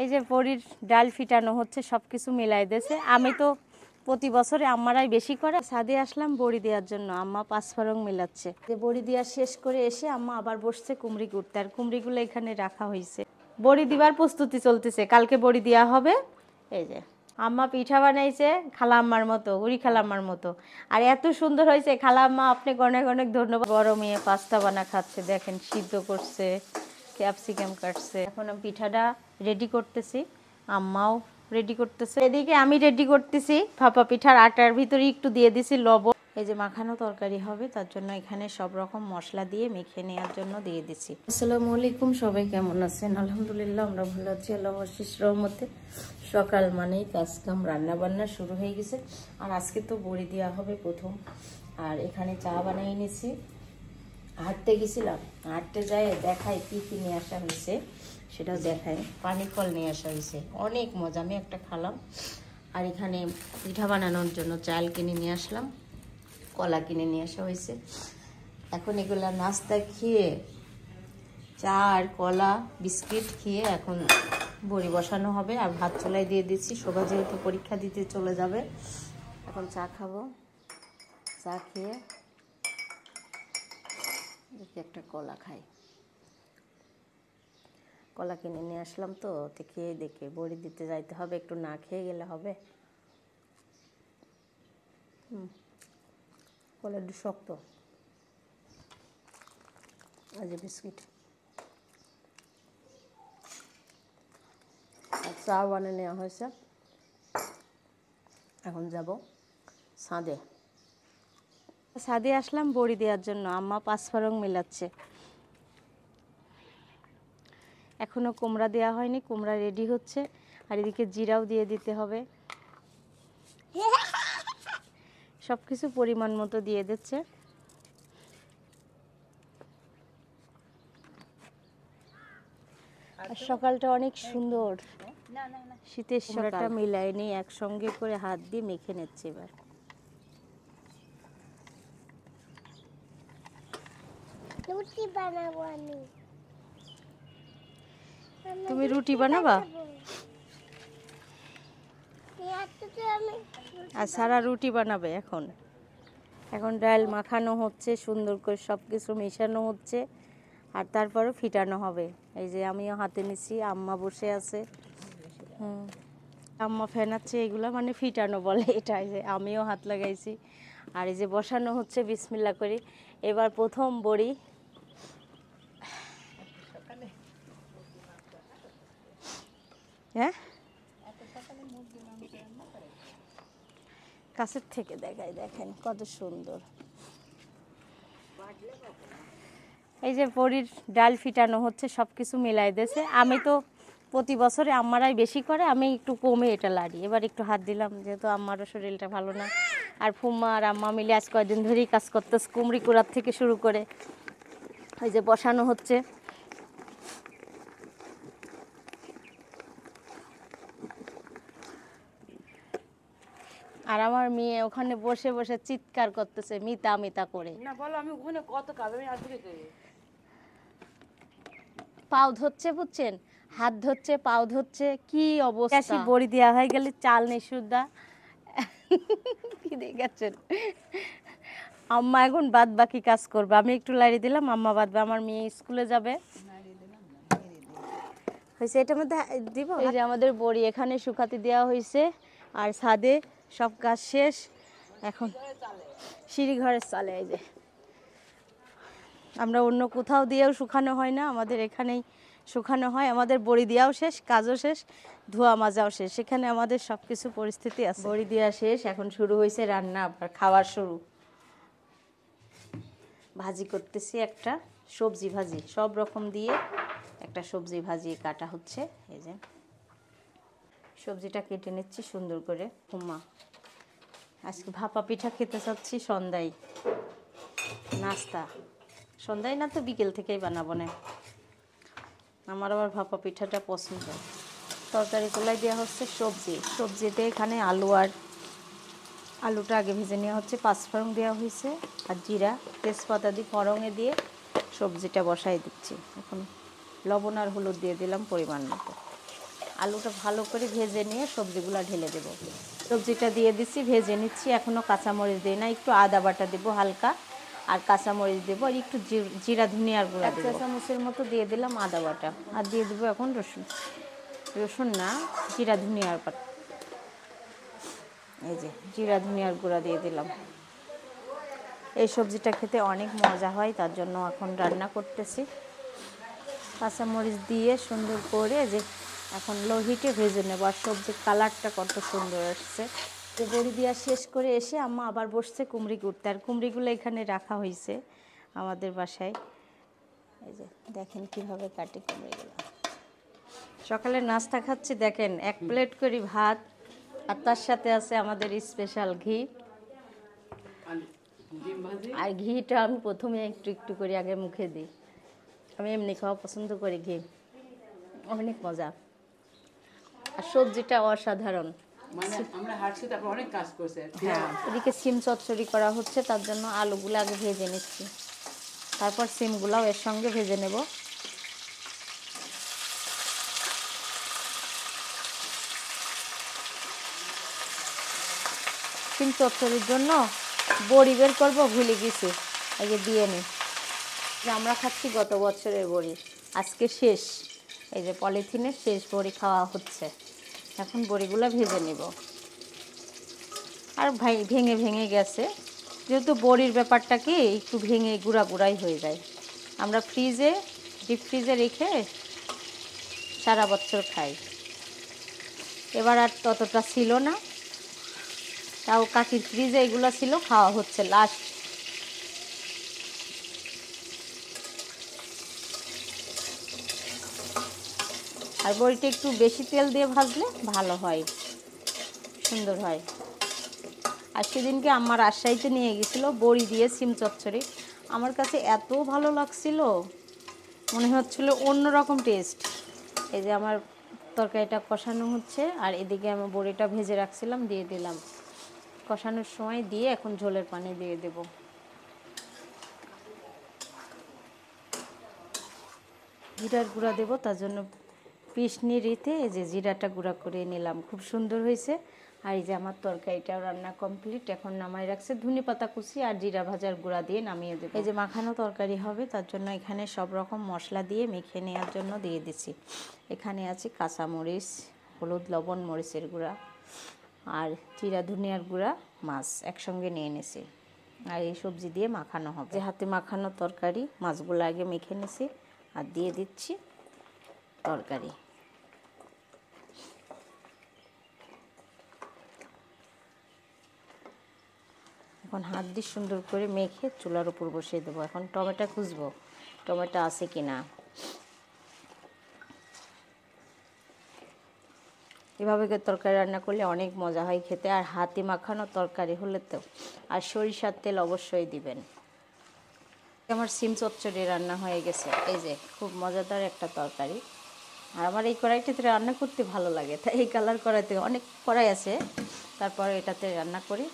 এই যে বড়ির ডাল ফিটানো হচ্ছে, সব কিছু মিলাই দিয়েছে। আমি তো প্রতি বছরে আম্মারাই বেশি করে। ছাদে আসলাম বড়ি দেওয়ার জন্য, আম্মা পাঁচফোড়ন মিলাচ্ছে। যে বড়ি দেওয়া শেষ করে এসে আম্মা আবার বসছে কুমড়ি কুটতে, আর কুমড়িগুলো এখানে রাখা হয়েছে। বড়ি দিবার প্রস্তুতি চলতেছে, কালকে বড়ি দেওয়া হবে। এই যে আম্মা পিঠা বানাইছে খালাম্মার মতো, উড়ি খালাম্মার মতো, আর এত সুন্দর হয়েছে। খালাম্মা আপনাকে অনেক অনেক ধন্যবাদ। বড় মেয়ে পাস্তা বানা খাচ্ছে, দেখেন সিদ্ধ করছে, ক্যাপসিকাম কাটছে। এখন আমি পিঠাটা রেডি করতেছি, আম্মাও রেডি করতেছে, এদিকে আমি রেডি করতেছি। ভাপা পিঠার আটার ভিতরে একটু দিয়ে দিছি লবণ। এই যে মাখানো তরকারি হবে, তার জন্য এখানে সব রকম মশলা দিয়ে মেখে নেওয়ার জন্য দিয়ে দিছি। আসসালামু আলাইকুম, সবাই কেমন আছেন? আলহামদুলিল্লাহ আমরা ভালো আছি, আল্লাহর অশেষ রহমতে। সকাল মানেই কাজ কাম রান্না বান্না শুরু হয়ে গেছে। আর আজকে তো বড়ি দেওয়া হবে প্রথম। আর এখানে চা বানিয়ে নিছি। হাঁটতে গেছিলাম, হাঁটতে যাই দেখাই কি কি নিয়ে আসা হয়েছে, সেটাও দেখাই। পানি ফল নিয়ে আসা হয়েছে, অনেক মজা, আমি একটা খালাম। আর এখানে পিঠা বানানোর জন্য চাল কিনে নিয়ে আসলাম, কলা কিনে নিয়ে আসা হয়েছে। এখন এগুলা নাস্তা খেয়ে, চা আর কলা বিস্কিট খেয়ে এখন বড়ি বসানো হবে। আর ভাত চুলায় দিয়ে দিচ্ছি, শোভা যেহেতু পরীক্ষা দিতে চলে যাবে। এখন চা খাবো, চা খেয়ে একটা কলা খাই। কলা কিনে নিয়ে আসলাম, তো খেয়ে দেখে বড়ি দিতে যাইতে হবে, একটু না খেয়ে গেলে হবে। কলা একটু শক্ত। আর যে বিস্কিট আর চা বানিয়ে নেওয়া হয়েছে। এখন যাব ছাদে। ছাদে আসলাম বড়ি দেওয়ার জন্য, আম্মা পাঁচফোড়ন মিলাচ্ছে। এখনো কুমড়া দেওয়া হয়নি, কুমড়া রেডি হচ্ছে। আর এদিকে জিরাও দিয়ে দিতে হবে। সব কিছু পরিমাণ মতো দিয়ে দিচ্ছে। আর সকালটা অনেক সুন্দর, শীতের সকালটা মিলাই নিয়ে একসঙ্গে করে হাত দিয়ে মেখে নিচ্ছে। এবার রুটি বানাবো আমি। তুমি রুটি বানাবা? আর সারা রুটি বানাবে। এখন এখন ডাল মাখানো হচ্ছে, সুন্দর করে সব কিছু মেশানো হচ্ছে, আর তারপরে ফিটানো হবে। এই যে আমিও হাতে নিছি, আম্মা বসে আছে। আম্মা ফেনাচ্ছে, এগুলো মানে ফিটানো বলে এটা। এই যে আমিও হাত লাগাইছি। আর এই যে বসানো হচ্ছে বিসমিল্লাহ করি। এবার প্রথম বড়ি। হ্যাঁ, কাছের থেকে দেখাই, দেখেন কত সুন্দর। এই যে বড়ির ডাল ফিটানো হচ্ছে, সব কিছু মিলাই দিয়েছে। আমি তো প্রতি বছরে আম্মারাই বেশি করে, আমি একটু কমে এটা লাড়ি। এবার একটু হাত দিলাম, যেহেতু আম্মারও শরীরটা ভালো না। আর ফুম্মা আর আম্মা মিলে আজ কয়েকদিন ধরেই কাজ করতেছে, কুমড়ি কুড়ার থেকে শুরু করে। ওই যে বসানো হচ্ছে। আর আমার মেয়ে ওখানে বসে বসে চিৎকার করতেছে মিতা মিতা করে। না বলো, আমি ওখানে কত কাজ, আমি আসলে পাও ধরছে, বুঝছেন, হাত ধরছে, পাও ধরছে, কি অবস্থা। বড়ি দেওয়া হয়ে গেলে চাল নেই সুদ্ধা। কি দেখেছেন, আম্মা এখন বাদ বাকি কাজ করবে, আমি একটু লাড়ি দিলাম, আম্মা বাদবে। আমার মেয়ে স্কুলে যাবে। হয়েছে, এটার মধ্যে দিব। এই যে আমাদের বড়ি এখানে শুকাতে দেওয়া হয়েছে। আর ছাদে সব কাজ শেষ, এখন সিঁড়ি ঘরের চালে। এই যে আমরা অন্য কোথাও দিয়েও শুকানো হয় না, আমাদের এখানেই শুকানো হয়। আমাদের বড়ি দেওয়াও শেষ, কাজও শেষ, ধোয়া মাজাও শেষ। সেখানে আমাদের সব কিছু পরিস্থিতি আছে। বড়ি দেওয়া শেষ, এখন শুরু হয়েছে রান্না, আবার খাওয়ার শুরু। ভাজি করতেছি, একটা সবজি ভাজি, সব রকম দিয়ে একটা সবজি ভাজি কাটা হচ্ছে। এই যে সবজিটা কেটে নিচ্ছি সুন্দর করে। হুম্মা আজকে ভাপা পিঠা খেতে চাচ্ছি সন্ধ্যায়, নাস্তা। সন্ধ্যায় না তো বিকেল থেকেই বানাবো না, আমার আবার ভাপা পিঠাটা পছন্দ। তরকারি তোলাই দেওয়া হচ্ছে সবজি। সবজিতে এখানে আলু, আর আলুটা আগে ভেজে নেওয়া হচ্ছে, পাঁচফোড়ন দেওয়া হয়েছে আর জিরা তেজপাতা দিয়ে ফড়ঙে দিয়ে সবজিটা বসাই দিচ্ছি। এখন লবণ আর হলুদ দিয়ে দিলাম পরিমাণ মতো। আলুটা ভালো করে ভেজে নিয়ে সবজিগুলো ঢেলে দেব। সবজিটা দিয়ে দিচ্ছি, ভেজে নিচ্ছি। এখনও কাঁচামরিচ দিই না, একটু আদা বাটা দেবো হালকা, আর কাঁচামরিচ দেবো, আর একটু জিরা ধনিয়ার গুঁড়া দেবো। 1 চা চামচের মতো দিয়ে দিলাম আদা বাটা, আর দিয়ে দেবো এখন রসুন না, জিরা ধনিয়ার পাতা। এই যে জিরা ধনিয়ার গুঁড়া দিয়ে দিলাম। এই সবজিটা খেতে অনেক মজা হয়, তার জন্য এখন রান্না করতেছি। কাঁচামরিচ দিয়ে সুন্দর করে যে এখন লো হিটে ভেজে নেব। আর সবজির কালারটা কত সুন্দর আসছে। যে বড়ি দেওয়া শেষ করে এসে আম্মা আবার বসছে কুমড়ি কুটতে, আর কুমড়িগুলো এখানে রাখা হয়েছে আমাদের বাসায়। এই যে দেখেন কিভাবে কাটে কুমড়িগুলো। সকালে নাস্তা খাচ্ছি, দেখেন 1 প্লেট করে ভাত, আর তার সাথে আছে আমাদের স্পেশাল ঘি। আর ঘিটা আমি প্রথমে একটু একটু করে আগে মুখে দিই, আমি এমনি খাওয়া পছন্দ করি। ঘি অনেক মজা, আর সবজিটা অসাধারণ। মানে আমরা হাঁটছি, তারপর অনেক কাজ করছে। হ্যাঁ, এদিকে সিম চচ্চড়ি করা হচ্ছে, তার জন্য আলুগুলো আগে ভেজে নিচ্ছি, তারপর সিমগুলাও এর সঙ্গে ভেজে নেব। সিম চচ্চড়ির জন্য বড়ি বের করবো, ভুলে গেছি, আগে দিয়ে নিই। আমরা খাচ্ছি গত বছরের বড়ি, আজকে শেষ। এই যে পলিথিনের শেষ বড়ি খাওয়া হচ্ছে। এখন বড়িগুলো ভেজে নেব। আর ভেঙে ভেঙে গেছে, যেহেতু বড়ির ব্যাপারটা কি একটু ভেঙে গুঁড়া গুঁড়াই হয়ে যায়। আমরা ডিপ ফ্রিজে রেখে সারা বছর খাই। এবার আর ততটা ছিল না, তাও কাকির ফ্রিজে এগুলো ছিল, খাওয়া হচ্ছে লাস্ট। আর বড়িটা একটু বেশি তেল দিয়ে ভাজলে ভালো হয়, সুন্দর হয়। আর সেদিনকে আমার রাজশাহীতে নিয়ে গেছিলো বড়ি দিয়ে সিম চচ্চড়ি, আমার কাছে এত ভালো লাগছিল, মনে হচ্ছিল অন্যরকম টেস্ট। এই যে আমার তরকারিটা কষানো হচ্ছে, আর এদিকে আমি বড়িটা ভেজে রাখছিলাম দিয়ে দিলাম। কষানোর সময় দিয়ে এখন ঝোলের পানি দিয়ে দেব। জিরার গুঁড়া দেবো, তার জন্য পিষনি রিতে এই যে জিরাটা গুঁড়া করে নিলাম, খুব সুন্দর হয়েছে। আর এই যে আমার তরকারিটাও রান্না কমপ্লিট, এখন নামাই রাখছে। ধনেপাতা কুচি আর জিরা ভাজার গুঁড়া দিয়ে নামিয়ে দেবো। এই যে মাখানো তরকারি হবে, তার জন্য এখানে সব রকম মশলা দিয়ে মেখে নেওয়ার জন্য দিয়ে দিচ্ছি। এখানে আছে কাঁচামরিচ, হলুদ, লবণ, মরিচের গুঁড়া, আর জিরা ধনিয়ার গুঁড়া, মাছ একসঙ্গে নিয়ে নিয়েছি। আর এই সবজি দিয়ে মাখানো হবে। যে হাতে মাখানো তরকারি, মাছগুলো আগে মেখে নিয়েছি, আর দিয়ে দিচ্ছি তরকারি। এখন হাত দিয়ে সুন্দর করে মেখে চুলার উপর বসিয়ে দেবো। এখন টমেটো খুঁজবো, টমেটো আছে কিনা। এভাবে তরকারি রান্না করলে অনেক মজা হয় খেতে, আর হাতে মাখানো তরকারি হলে তো। আর সরিষার তেল অবশ্যই দিবেন। আমার সিম চচ্চড়ি রান্না হয়ে গেছে। এই যে খুব মজাদার একটা তরকারি। আর আমার এই কড়াইটাতে রান্না করতে ভালো লাগে, তাই এই কালার কড়াইতে, অনেক কড়াই আছে, তারপরে এটাতে রান্না করি।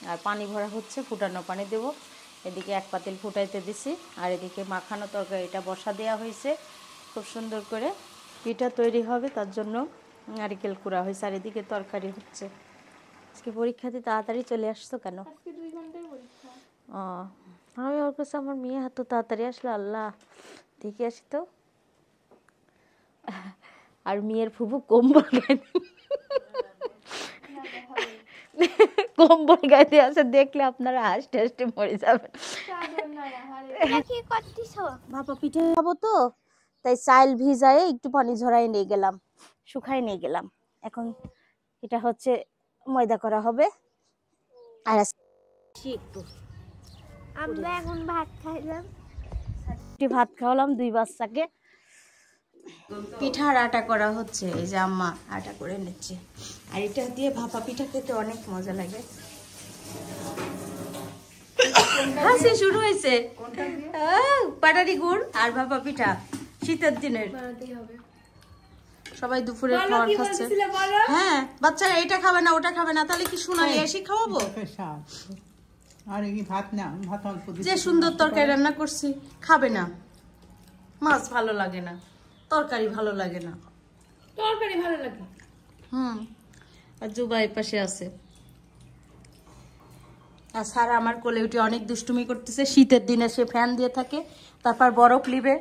আর পানি ভরা হচ্ছে, ফুটানো পানি দেবো। এদিকে 1 পাতিল ফুটাইতে দিছি, আর এদিকে মাখানো তরকারিটা বসা দেওয়া হয়েছে খুব সুন্দর করে। পিঠা তৈরি হবে, তার জন্য নারিকেল কুড়া হয়েছে, আর এদিকে তরকারি হচ্ছে। আজকে পরীক্ষাতে তাড়াতাড়ি চলে আসছো কেন? আজকে 2 ঘন্টার পরীক্ষা। ও, আমি ওর কাছে আমার মেয়ে এত তাড়াতাড়ি আসলো, আল্লাহ দেখে আসি তো। আর মেয়ের ফুফু কম্বল গাইতে আছে, দেখলে আপনারা হাসতে হাসতে মরে যাবেন। কি করতেছো? বাবা পিঠে খাবো তো, তাই চাল ভিজায়ে একটু পানি ঝরাই নিয়ে গেলাম, শুকাই নিয়ে গেলাম। এখন এটা হচ্ছে ময়দা করা হবে। আর একটু আমরা এখন ভাত খাইলাম। ভাত খাওয়ালাম 2 বাচ্চাকে। পিঠার আটা করা হচ্ছে, এই যে আম্মা আটা করে নিচ্ছে। আর এটা দিয়ে ভাপা পিঠা খেতে অনেক মজা লাগে। হাসি শুরু হয়েছে। পাটারি গুড় আর ভাপা পিঠা শীতের দিনের। সবাই দুপুরে খাবার খাচ্ছে। হ্যাঁ, বাচ্চারা এটা খাবে না ওটা খাবে না, তাহলে কি সোনালি এসে খাওয়াবো? যে সুন্দর তরকারি রান্না করছি, খাবে না। মাছ ভালো লাগে না, তরকারি ভালো লাগে না। তরকারি ভালো লাগে। আর জুবাই পাশে আছে। আর সারা আমার কোলে উঠে অনেক দুষ্টুমি করতেছে, শীতের দিনে সে ফ্যান দিয়ে থাকে, তারপর বরফ লিবে।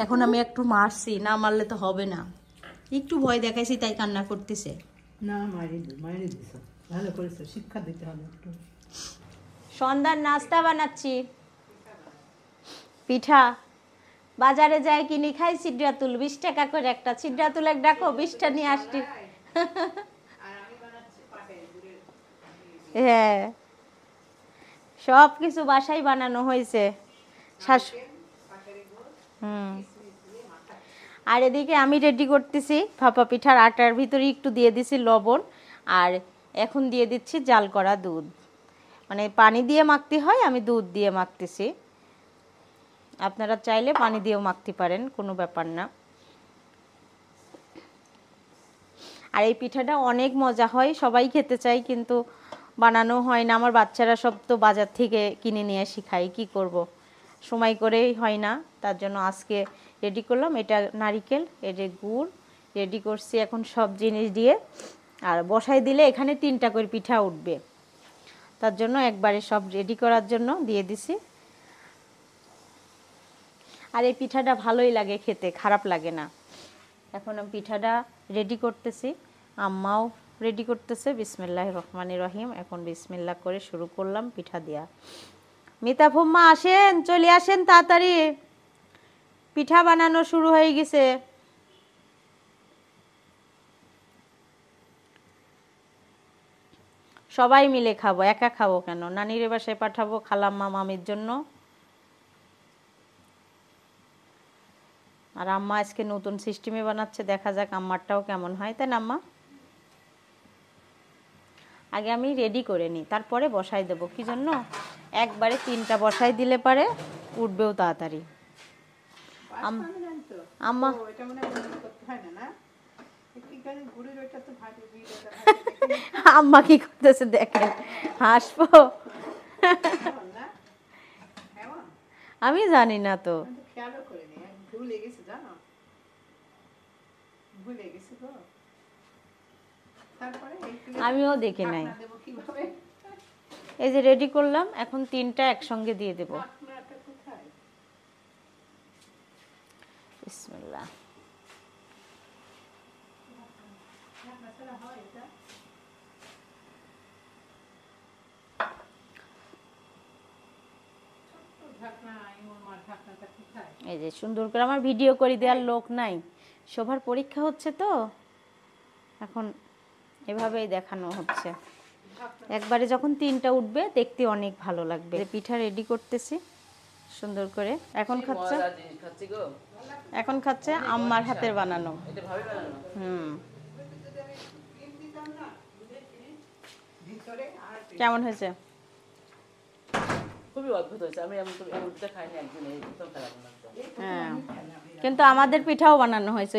এখন আমি একটু মারছি, না মারলে তো হবে না, একটু ভয় দেখাইছি তাই কান্না করতেছে। না মাইরে দিছ, ভালো করেছো, শিক্ষা দিতে হবে একটু। সন্ধ্যার নাস্তা বানাচ্ছি, পিঠা। বাজারে যাই কিনি খাই ছিদ্রাতুল, 20 টাকা করে একটা। ছিদ্রাতুল এক ডাকো, 20টা নিয়ে আসছি। হ্যাঁ, সব কিছু বাসায় বানানো হয়েছে। আর এদিকে আমি রেডি করতেছি ভাপা পিঠার আটার ভিতরে একটু দিয়ে দিছি লবণ, আর এখন দিয়ে দিচ্ছি জাল করা দুধ। মানে পানি দিয়ে মাখতে হয়, আমি দুধ দিয়ে মাখতেছি। আপনারা চাইলে পানি দিয়েও মাখতে পারেন, কোনো ব্যাপার না। আর এই পিঠাটা অনেক মজা হয়, সবাই খেতে চাই কিন্তু বানানো হয় না। আমার বাচ্চারা সব তো বাজার থেকে কিনে নিয়ে এসে খাই, কি করব, সময় করেই হয় না। তার জন্য আজকে রেডি করলাম। এটা নারিকেল, এই যে গুড় রেডি করছি এখন সব জিনিস দিয়ে। আর বসাই দিলে এখানে 3টা করে পিঠা উঠবে, তার জন্য একবারে সব রেডি করার জন্য দিয়ে দিছি। আর এই পিঠাটা ভালোই লাগে খেতে, খারাপ লাগে না। এখন আমি পিঠাটা রেডি করতেছি, আম্মাও রেডি করতেছে। বিসমিল্লাহির রহমানির রহিম। এখন বিসমিল্লাহ করে শুরু করলাম পিঠা দিয়া। মিতা ফুম্মা আসেন, চলে আসেন তাড়াতাড়ি, পিঠা বানানো শুরু হয়ে গেছে। সবাই মিলে খাবো, একা খাবো কেন, নানির বাসায় পাঠাবো খালাম্মা মামির জন্য। আর আম্মা আজকে নতুন সিস্টেমে বানাচ্ছে, দেখা যাক আম্মারটাও কেমন হয়, তাই না আম্মা? আগে আমি রেডি করে নিই, তারপরে বসাই দেবো। কি জন্য একবারে 3টা বসাই দিলে পারে উঠবেও তাড়াতাড়ি। আম্মা আম্মা কি করতেছে দেখেন, হাসবো? আমি জানি না তো। আমিও দেখি নাই। এই যে রেডি করলাম, এখন 3টা একসঙ্গে দিয়ে দেব। বিসমিল্লাহ। এই যে সুন্দর করে, আমার ভিডিও করে দেওয়ার লোক নাই, সবার পরীক্ষা হচ্ছে তো এখন এভাবেই দেখানো হচ্ছে। একবারে যখন 3টা উঠবে দেখতে অনেক ভালো লাগবে। পিঠা রেডি করতেছি সুন্দর করে। এখন খাচ্ছে, এখন খাচ্ছে আম্মার হাতের বানানো। কেমন হয়েছে? খুবই অদ্ভুত হয়েছে, আমি এমন পিঠা খাইনি একদিন, এই প্রথম খেলাম। হ্যাঁ, কিন্তু আমাদের পিঠাও বানানো হয়েছে,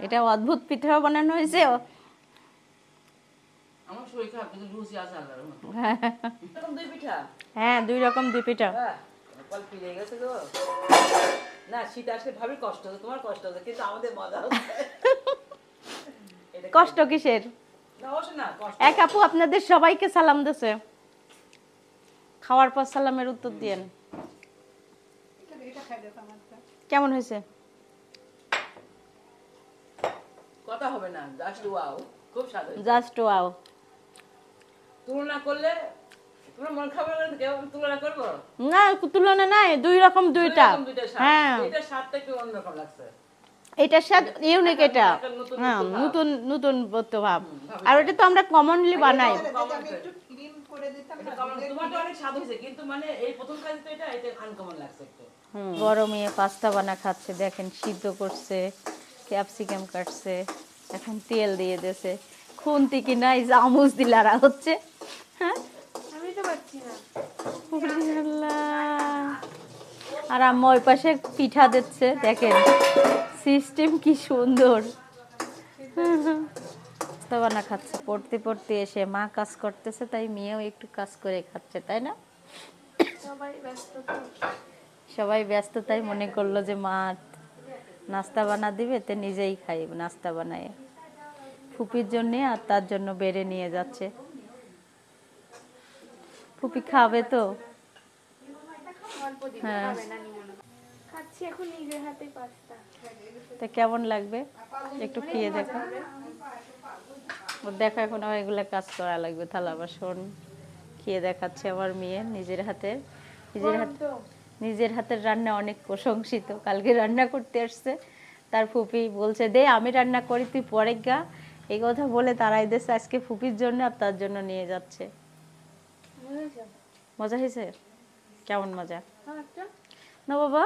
এটাও অদ্ভুত পিঠাও বানানো হয়েছে। আমার শরীর খারাপ কিন্তু রুচি আছে আল্লাহর মতো। দুই পিঠা, হ্যাঁ 2 রকম 2 পিঠা। কল ফিরে গেছে গো। না শীত আসলে ভাবি কষ্ট হচ্ছে, তোমার কষ্ট হচ্ছে, কিন্তু আমাদের মজা হচ্ছে। কষ্ট কিসের? না অবশ্য না কষ্ট। এক আপু আপনাদের সবাইকে সালাম দিছে, খাওয়ার পর সালামের উত্তর দিয়েন। কেমন হয়েছে? কথা হবে না, জাস্ট ওয়াও, খুব স্বাদ হয়েছে। Just wow. তুলনা করলে তোমার মন খাবে না, কেউ তুলনা করবো না, তুলনা নাই, 2 রকম 2টা। হ্যাঁ, এটা স্বাদটা একটু অন্যরকম লাগছে। এটার স্বাদ ইউনিক, এটা হ্যাঁ নতুন নতুন ভাব। আর ওটা তো আমরা কমনলি বানাই। তোমারটা অনেক স্বাদ হয়েছে, কিন্তু মানে এই প্রথম কাজ তো এটা আনকমন লাগছে একটু। বড় মেয়ে পাস্তা বানা খাচ্ছে, দেখেন সিদ্ধ করছে, ক্যাপসিকাম কাটছে, এখন তেল দিয়ে দিয়েছে। খুন্তি কি নাই, চামচ দিলারা হচ্ছে। হ্যাঁ, আমি তো পারছি না। আর আম্মা ওই পাশে পিঠা দিচ্ছে, দেখেন সিস্টেম কি সুন্দর। পাস্তা বানা খাচ্ছে, পড়তে পড়তে এসে মা কাজ করতেছে, তাই মেয়েও একটু কাজ করে খাচ্ছে, তাই না? সবাই ব্যস্ত, তাই মনে করলো যে মা নাস্তা বানা দিবে, তো নিজেই খাই নাস্তা বানায়। ফুপির জন্য আর তার জন্য বেড়ে নিয়ে যাচ্ছে। ফুপি খাবে তো? হ্যাঁ। খাচ্ছি এখন নিজের হাতে পাস্তা। তা কেমন লাগবে একটু খেয়ে দেখো। দেখো এখন আমার এগুলো কাজ করা লাগবে, থালা বাসন খেয়ে দেখাচ্ছে আমার মেয়ে নিজের হাতে। নিজের হাতের রান্না অনেক প্রশংসিত। কালকে রান্না করতে আসছে, তার ফুপি বলছে দে আমি রান্না করি তুই পরে গা, এই কথা বলে তারাই দেশে আজকে ফুপির জন্য আর তার জন্য নিয়ে যাচ্ছে। মজা হয়েছে? কেমন মজা? না বাবা,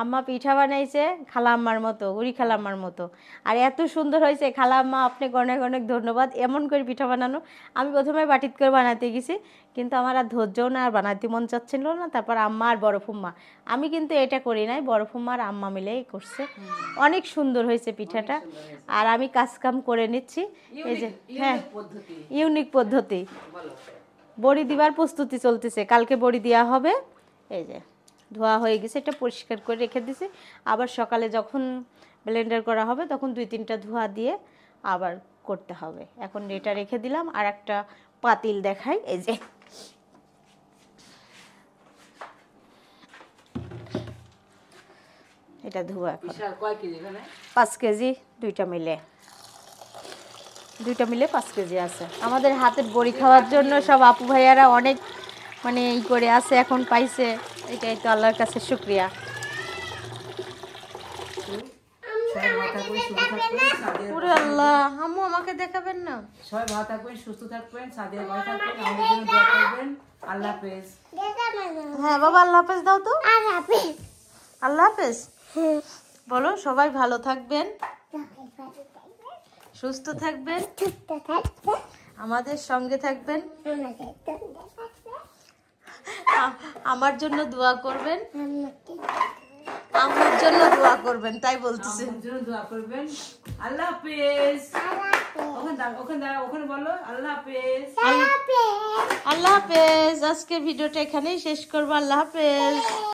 আম্মা পিঠা বানাইছে খালাম্মার মতো, উড়ি খালাম্মার মতো, আর এত সুন্দর হয়েছে। খালাম্মা আপনি অনেক অনেক ধন্যবাদ। এমন করে পিঠা বানানো, আমি প্রথমে বাটিত করে বানাতে গেছি, কিন্তু আমার আর ধৈর্যও না, আর বানাতে মন চাচ্ছিল না। তারপর আম্মা আর বড় ফুম্মা, আমি কিন্তু এটা করি নাই, বড় ফুম্মা আর আম্মা মিলেই করছে। অনেক সুন্দর হয়েছে পিঠাটা। আর আমি কাজ কাম করে নিচ্ছি। এই যে হ্যাঁ, ইউনিক পদ্ধতি। বড়ি দিবার প্রস্তুতি চলতেছে, কালকে বড়ি দেওয়া হবে। এই যে ধোয়া হয়ে গেছে, এটা পরিষ্কার করে রেখে দিছি। আবার সকালে যখন ব্লেন্ডার করা হবে তখন 2-3টা ধোয়া দিয়ে আবার করতে হবে। এখন এটা রেখে দিলাম। আর একটা পাতিল দেখাই, এই যে এটা ধোয়া। এখন 5 কেজি, দুইটা মিলে 5 কেজি আছে। আমাদের হাতের বড়ি খাওয়ার জন্য সব আপু ভাইয়ারা অনেক মানে ই করে আছে, এখন পাইছে, এটাই তো আল্লাহর কাছে শুকরিয়া। ওরে আল্লাহ, আম্মু আমাকে দেখাবেন না? সবাই ভালো থাকবেন, সুস্থ থাকবেন, সাদিয়া ভালো থাকবেন, আমাদের জন্য দোয়া করবেন। আল্লাহ হাফেজ। হ্যাঁ বাবা, আল্লাহ হাফেজ দাও তো। আল্লাহ হাফেজ বলো। সবাই ভালো থাকবেন, সুস্থ থাকবেন, আমাদের সঙ্গে থাকবেন, আমার জন্য দোয়া করবেন, আমার জন্য দোয়া করবেন, তাই বলতেছে। আমার জন্য দোয়া করবেন। আল্লাহ হাফেজ। ওখানে বলো আল্লাহ হাফেজ। আল্লাহ হাফেজ। আজকের ভিডিওটা এখানেই শেষ করবো। আল্লাহ হাফেজ।